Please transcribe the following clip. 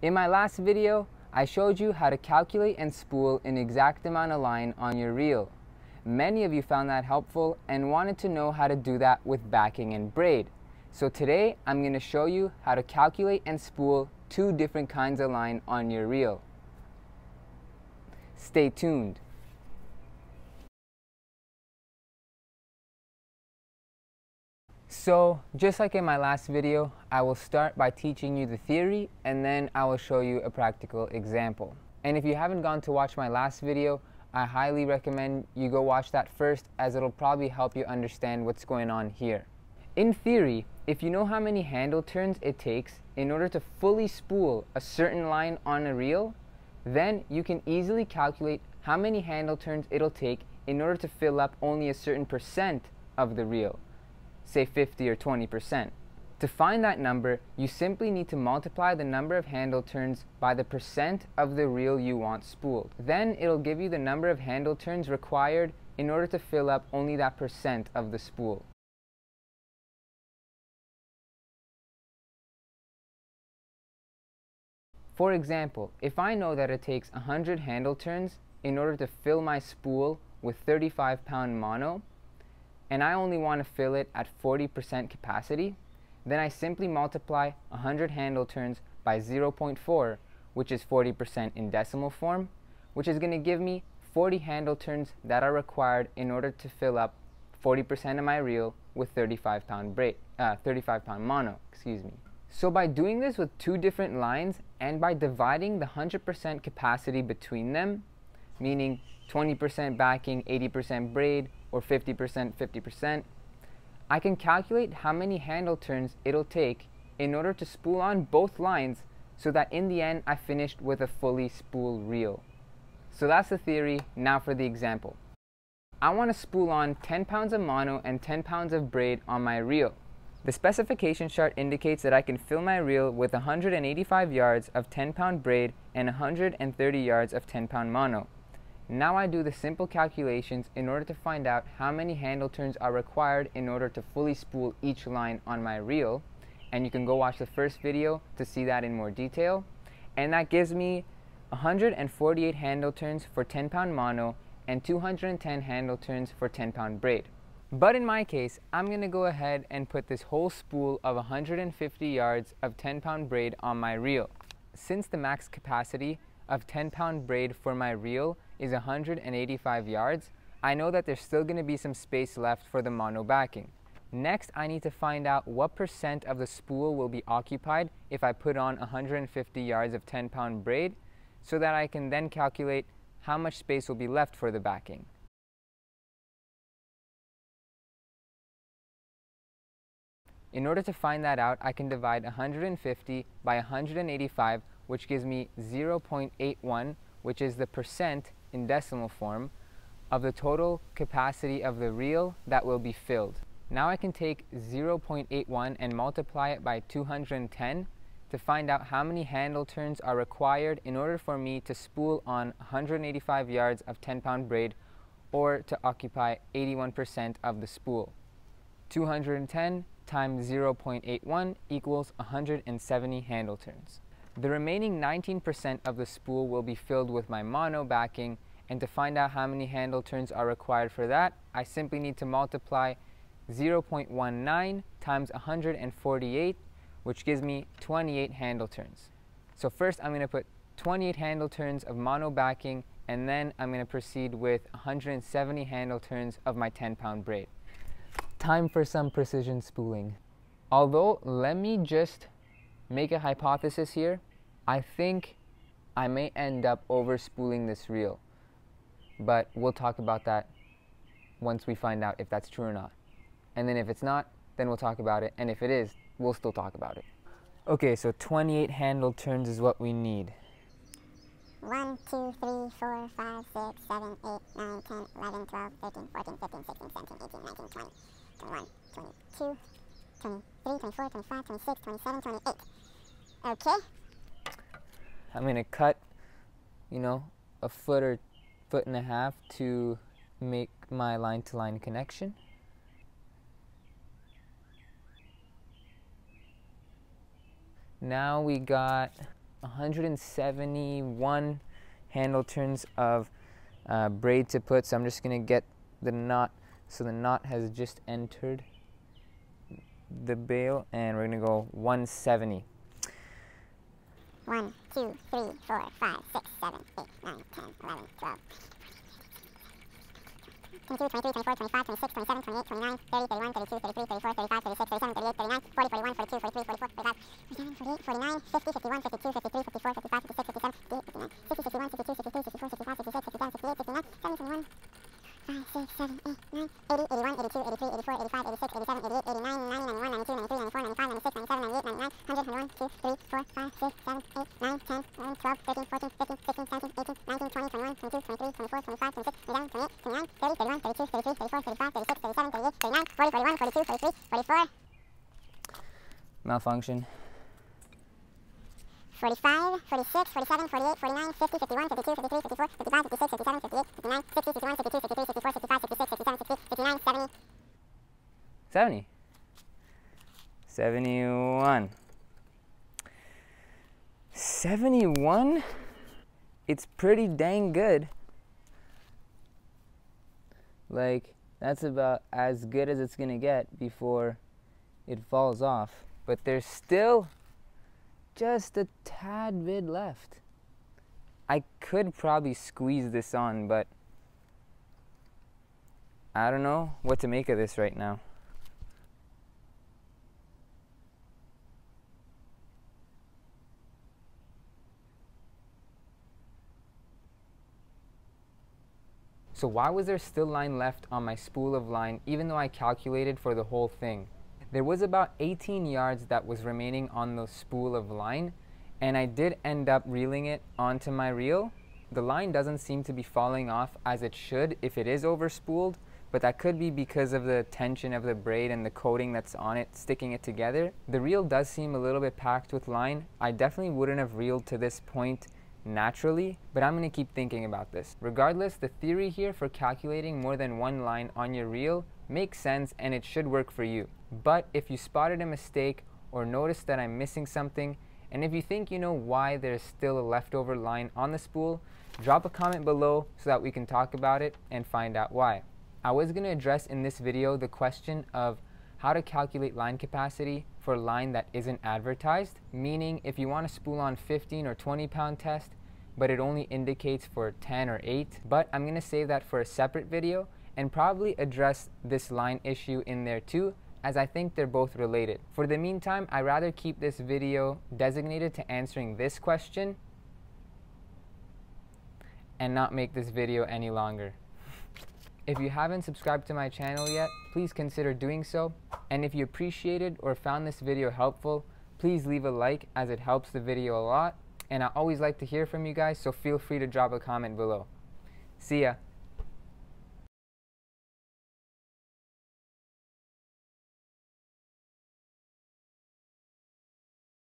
In my last video, I showed you how to calculate and spool an exact amount of line on your reel. Many of you found that helpful and wanted to know how to do that with backing and braid. So today, I'm going to show you how to calculate and spool two different kinds of line on your reel. Stay tuned. So, just like in my last video, I will start by teaching you the theory and then I will show you a practical example. And if you haven't gone to watch my last video, I highly recommend you go watch that first, as it'll probably help you understand what's going on here. In theory, if you know how many handle turns it takes in order to fully spool a certain line on a reel, then you can easily calculate how many handle turns it'll take in order to fill up only a certain percent of the reel. Say 50 or 20%. To find that number, you simply need to multiply the number of handle turns by the percent of the reel you want spooled. Then it'll give you the number of handle turns required in order to fill up only that percent of the spool. For example, if I know that it takes 100 handle turns in order to fill my spool with 35-pound mono, and I only want to fill it at 40% capacity, then I simply multiply 100 handle turns by 0.4, which is 40% in decimal form, which is going to give me 40 handle turns that are required in order to fill up 40% of my reel with 35-pound mono. So by doing this with two different lines and by dividing the 100% capacity between them, meaning 20% backing, 80% braid, or 50%, 50%, I can calculate how many handle turns it'll take in order to spool on both lines so that in the end I finished with a fully spooled reel. So that's the theory. Now for the example. I want to spool on 10 pounds of mono and 10 pounds of braid on my reel. The specification chart indicates that I can fill my reel with 185 yards of 10-pound braid and 130 yards of 10-pound mono. Now I do the simple calculations in order to find out how many handle turns are required in order to fully spool each line on my reel, and you can go watch the first video to see that in more detail. And that gives me 148 handle turns for 10-pound mono and 210 handle turns for 10-pound braid. But in my case, I'm going to go ahead and put this whole spool of 150 yards of 10-pound braid on my reel. Since the max capacity of 10-pound braid for my reel is 185 yards, I know that there's still going to be some space left for the mono backing. Next, I need to find out what percent of the spool will be occupied if I put on 150 yards of 10-pound braid, so that I can then calculate how much space will be left for the backing. In order to find that out, I can divide 150 by 185, which gives me 0.81, which is the percent in decimal form of the total capacity of the reel that will be filled. Now I can take 0.81 and multiply it by 210 to find out how many handle turns are required in order for me to spool on 185 yards of 10-pound braid, or to occupy 81% of the spool. 210 times 0.81 equals 170 handle turns. The remaining 19% of the spool will be filled with my mono backing, and to find out how many handle turns are required for that, I simply need to multiply 0.19 times 148, which gives me 28 handle turns. So first I'm going to put 28 handle turns of mono backing, and then I'm going to proceed with 170 handle turns of my 10-pound braid. Time for some precision spooling. Although, let me just make a hypothesis here. I think I may end up over spooling this reel, but we'll talk about that once we find out if that's true or not. And then if it's not, then we'll talk about it, and if it is, we'll still talk about it. Okay, so 28 handle turns is what we need. 1, 2, 3, 4, 5, 6, 7, 8, 9, 10, 11, 12, 13, 14, 15, 16, 17, 18, 19, 20, 21, 22, 23, 24, 25, 26, 27, 28. Okay. I'm going to cut, a foot or foot and a half to make my line-to-line connection. Now we got 171 handle turns of braid to put, so I'm just going to get the knot. So the knot has just entered the bail, and we're going to go 170. 1, 2, 3, 4, 5, 6, 7, 8, 9, 10, 11, 12. 22, 23, 24, 25, 26, 27, 28, 29, 30, 31, 32, 33, 34, 35, 36, 37, 38, 39, 40, 41, 42, 43, 44, 45, 47, 48, 49, 50, 51, 52, 53, 54, 55, 56, 57, 58, 59, 60, 61, 62, 63, 64, 65, 66, 67, 68, 69, 70, 71, 5, 6, 7, 8, 9, 80, 81, 82, 83, 84, 85, 86, 87, 88, 89, 90, 91, 92, 93, 94, 95, 96, 97, 98, 99, 100, 101, 2, 3, 4, 5, 6, 7, 8, 9, 10, 11, 12, 13, 14, 15, 16, 17, 18, 19, 20, 21, 22, 23, 24, 25, 26, 27, 28, 29, 30, 31, 32, 33, 34, 35, 36, 37, 38, 39, 40, 41, 42, 43, 44. Malfunction. 45, 46, 47, 48, 49, 50, 51, 52, 53, 54, 55, 56, 57, 58, 59, 60, 61, 62, 63, 64, 65, 66, 67, 68, 69, 70. 70. 71. 71? It's pretty dang good. Like, that's about as good as it's gonna get before it falls off. But there's still just a tad bit left. I could probably squeeze this on, but I don't know what to make of this right now. So why was there still line left on my spool of line even though I calculated for the whole thing? There was about 18 yards that was remaining on the spool of line, and I did end up reeling it onto my reel. The line doesn't seem to be falling off as it should if it is over spooled, but that could be because of the tension of the braid and the coating that's on it sticking it together. The reel does seem a little bit packed with line. I definitely wouldn't have reeled to this point naturally, but I'm going to keep thinking about this. Regardless, the theory here for calculating more than one line on your reel makes sense and it should work for you. But if you spotted a mistake or noticed that I'm missing something, and if you think you know why there's still a leftover line on the spool, drop a comment below so that we can talk about it and find out why. I was going to address in this video the question of how to calculate line capacity for a line that isn't advertised, meaning if you want to spool on 15 or 20 pound test, but it only indicates for 10 or 8. But I'm going to save that for a separate video and probably address this line issue in there too, as I think they're both related. For the meantime, I'd rather keep this video designated to answering this question and not make this video any longer. If you haven't subscribed to my channel yet, please consider doing so. And if you appreciated or found this video helpful, please leave a like as it helps the video a lot. And I always like to hear from you guys, so feel free to drop a comment below. See ya.